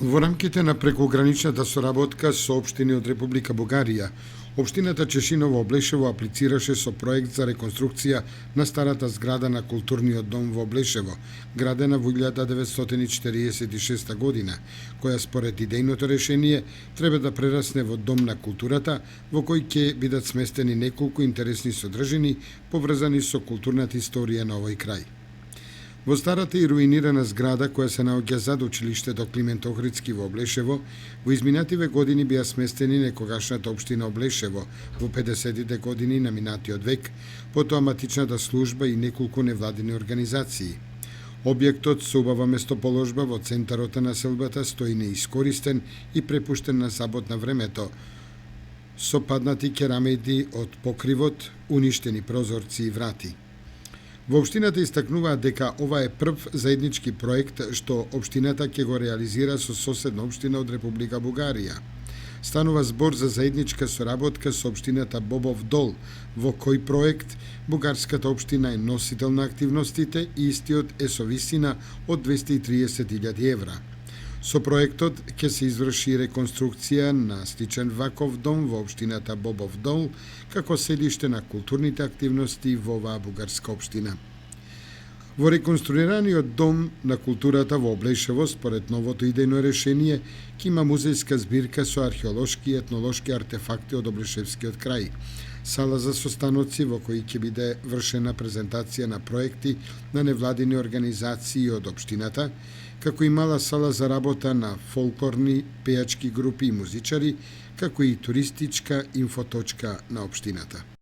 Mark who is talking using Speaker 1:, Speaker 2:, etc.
Speaker 1: Во рамките на прекуграничната соработка со општини од Република Бугарија, општината Чешиново Облешево аплицираше со проект за реконструкција на старата зграда на културниот дом во Облешево, градена во 1946 година, која според идејното решение треба да прерасне во дом на културата, во кој ќе бидат сместени неколку интересни содржини поврзани со културната историја на овој крај. Во старата и руинирана зграда која се наоѓа зад училиштето Климент Охридски во Облешево, во изминативе години беа сместени некогашната општина Облешево во 50-тите години на минатиот век, потоа матичната служба и неколку невладини организации. Објектот со убава местоположба во центарот на населбата стои неискористен и препуштен на сабот на времето, со паднати керамиди од покривот, уништени прозорци и врати. Во општината истакнуваат дека ова е прв заеднички проект што општината ќе го реализира со соседна општина од Република Бугарија. Станува збор за заедничка соработка со општината Бобов Дол, во кој проект бугарската општина е носител на активностите и истиот е со висина од 230.000 евра. Со проектот ќе се изврши реконструкција на сличен ваков дом во општината Бобов Дол, како седиште на културните активности во оваа бугарска општина. Во реконструираниот дом на културата во Облешево, според новото идејно решение, ќе има музејска збирка со археолошки и етнолошки артефакти од Облешевскиот крај, сала за состаноци во кои ќе биде вршена презентација на проекти на невладини организации од општината, како и мала сала за работа на фолклорни пејачки групи и музичари, како и туристичка инфоточка на општината.